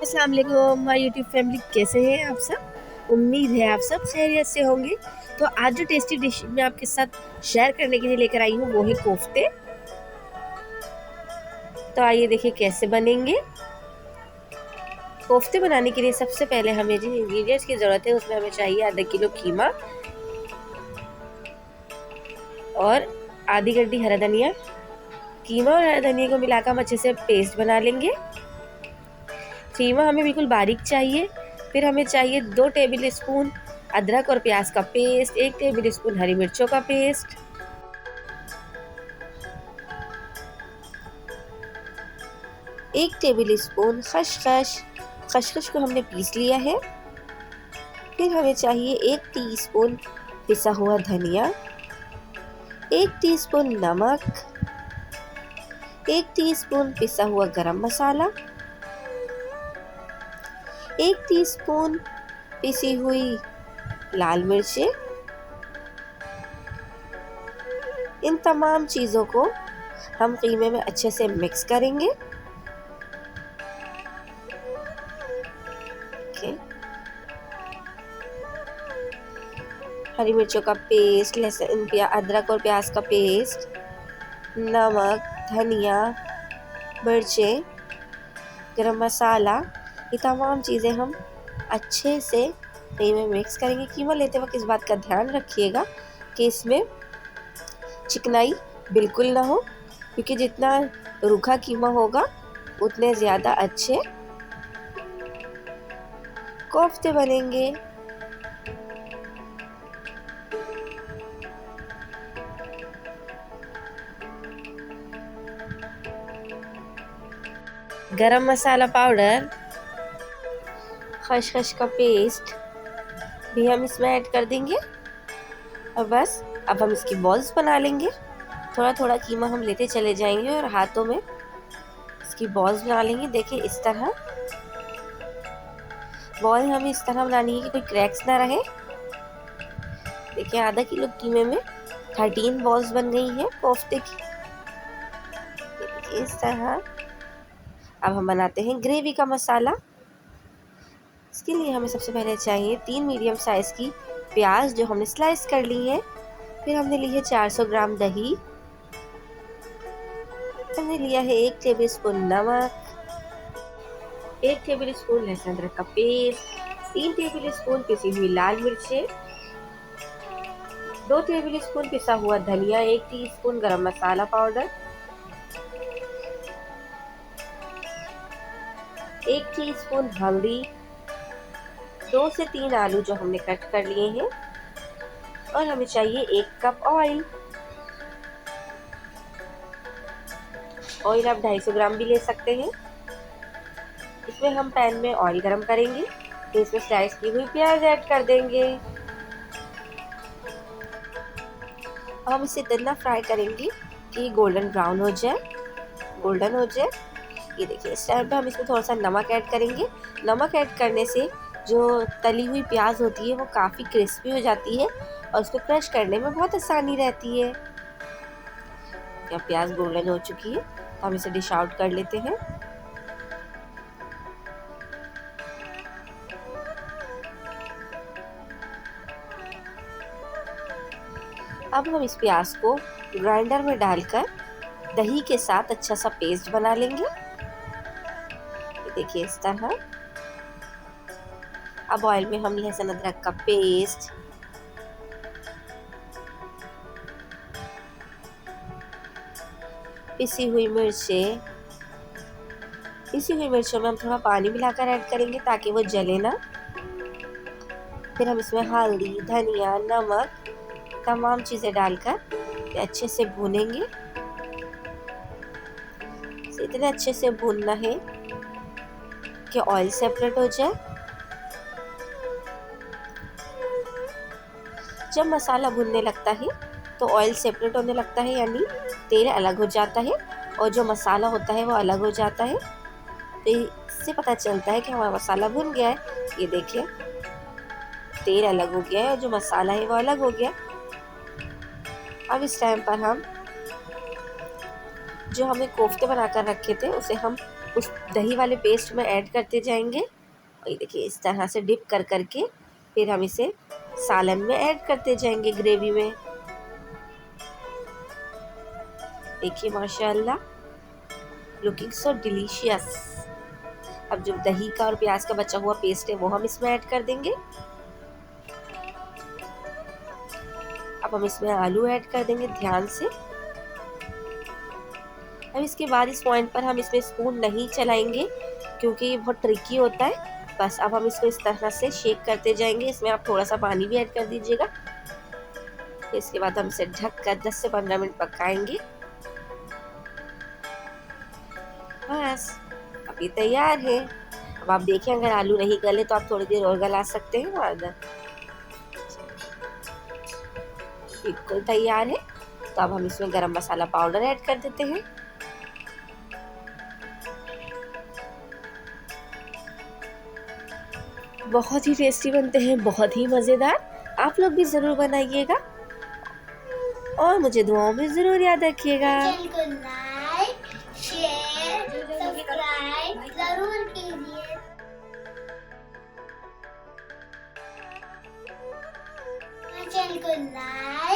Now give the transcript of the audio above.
अस्सलाम वालेकुम my YouTube family, कैसे हैं आप सब। उम्मीद है आप सब खैरियत से होंगे। तो आज जो टेस्टी डिश मैं आपके साथ शेयर करने के लिए लेकर आई हूँ वो है कोफ्ते। तो आइए देखिए कैसे बनेंगे। कोफ्ते बनाने के लिए सबसे पहले हमें जिन इंग्रेडिएंट्स की ज़रूरत है उसमें हमें चाहिए आधा किलो कीमा और आधी गड्डी हरा धनिया। कीमा और हरा धनिया को मिलाकर हम अच्छे से पेस्ट बना लेंगे। कीमा हमें बिल्कुल बारीक चाहिए। फिर हमें चाहिए 2 टेबल स्पून अदरक और प्याज का पेस्ट, 1 टेबल स्पून हरी मिर्चों का पेस्ट, 1 टेबल स्पून खसखस। खसखस को हमने पीस लिया है। फिर हमें चाहिए 1 टीस्पून पिसा हुआ धनिया, 1 टीस्पून नमक, 1 टीस्पून पिसा हुआ गरम मसाला, 1 टीस्पून पिसी हुई लाल मिर्चें। इन तमाम चीज़ों को हम कीमे में अच्छे से मिक्स करेंगे। हरी मिर्चों का पेस्ट, लहसुन, अदरक और प्याज का पेस्ट, नमक, धनिया, मिर्चें, गरम मसाला, ये तमाम चीज़ें हम अच्छे से कीमे में मिक्स करेंगे। कीमा लेते वक्त इस बात का ध्यान रखिएगा कि इसमें चिकनाई बिल्कुल ना हो, क्योंकि जितना रूखा कीमा होगा उतने ज़्यादा अच्छे कोफ्ते बनेंगे। गरम मसाला पाउडर, खसखस का पेस्ट भी हम इसमें ऐड कर देंगे और बस अब हम इसकी बॉल्स बना लेंगे। थोड़ा थोड़ा कीमा हम लेते चले जाएंगे और हाथों में इसकी बॉल्स बना लेंगे। देखिए इस तरह बॉल हमें इस तरह बनानी है कि कोई क्रैक्स ना रहे। देखिए आधा किलो कीमे में 13 बॉल्स बन गई हैं कोफ्ते की। देखिए इस तरह। अब हम बनाते हैं ग्रेवी का मसाला। इसके लिए हमें सबसे पहले चाहिए 3 मीडियम साइज़ की प्याज जो हमने स्लाइस कर ली है। फिर हमने ली है 400 ग्राम दही, हमने लिया है 1 टेबल स्पून नमक, 1 टेबल स्पून लहसुन अदरक का पेस्ट, 3 टेबल स्पून पिसी हुई लाल मिर्चें, 2 टेबल स्पून पिसा हुआ धनिया, 1 टीस्पून गरम मसाला पाउडर, 1 टीस्पून हल्दी, 2 से 3 आलू जो हमने कट कर लिए हैं और हमें चाहिए 1 कप ऑयल। ऑयल आप 250 ग्राम भी ले सकते हैं। इसमें हम पैन में ऑयल गरम करेंगे तो इसमें स्लाइस की हुई प्याज ऐड कर देंगे। हम इसे इतना फ्राई करेंगे कि गोल्डन ब्राउन हो जाए, गोल्डन हो जाए। ये देखिए इस टाइम पे हम इसमें थोड़ा सा नमक ऐड करेंगे। नमक ऐड करने से जो तली हुई प्याज होती है वो काफ़ी क्रिस्पी हो जाती है और उसको क्रश करने में बहुत आसानी रहती है। क्या प्याज गोल्डन हो चुकी है तो हम इसे डिश आउट कर लेते हैं। अब हम इस प्याज को ग्राइंडर में डालकर दही के साथ अच्छा सा पेस्ट बना लेंगे। देखिए इस तरह। अब ऑयल में हम लहसुन अदरक का पेस्ट, पिसी हुई मिर्चें, पिसी हुई मिर्चों में हम थोड़ा पानी मिलाकर ऐड करेंगे ताकि वो जले ना। फिर हम इसमें हल्दी, धनिया, नमक, तमाम चीज़ें डालकर अच्छे से भूनेंगे। इतने अच्छे से भूनना है कि ऑयल सेपरेट हो जाए। जब मसाला भुनने लगता है तो ऑयल सेपरेट होने लगता है, यानी तेल अलग हो जाता है और जो मसाला होता है वो अलग हो जाता है। तो इससे पता चलता है कि हमारा मसाला भुन गया है। ये देखिए तेल अलग हो गया है और जो मसाला है वो अलग हो गया। अब इस टाइम पर हम जो हमने कोफ्ते बनाकर रखे थे उसे हम उस दही वाले पेस्ट में ऐड करते जाएंगे। और ये देखिए इस तरह से डिप कर करके फिर हम इसे सालन में ऐड करते जाएंगे, ग्रेवी में। देखिए माशाल्लाह, लुकिंग सो डिलीशियस। अब जो दही का और प्याज का बचा हुआ पेस्ट है वो हम इसमें ऐड कर देंगे। अब हम इसमें आलू ऐड कर देंगे ध्यान से। अब इसके बाद इस पॉइंट पर हम इसमें स्पून नहीं चलाएंगे क्योंकि ये बहुत ट्रिकी होता है। बस अब हम इसको इस तरह से शेक करते जाएंगे। इसमें आप थोड़ा सा पानी भी ऐड कर दीजिएगा। इसके बाद हम इसे ढक कर 10 से 15 मिनट पकाएंगे। बस अब ये तैयार है। अब आप देखें अगर आलू नहीं गले तो आप थोड़ी देर और गला सकते हैं। अगर बिल्कुल तैयार है तो अब हम इसमें गरम मसाला पाउडर ऐड कर देते हैं। बहुत ही टेस्टी बनते हैं, बहुत ही मज़ेदार। आप लोग भी ज़रूर बनाइएगा और मुझे दुआओं में ज़रूर याद रखिएगा। चैनल को लाइक, शेयर, सब्सक्राइब जरूर कीजिए। चैनल को लाइक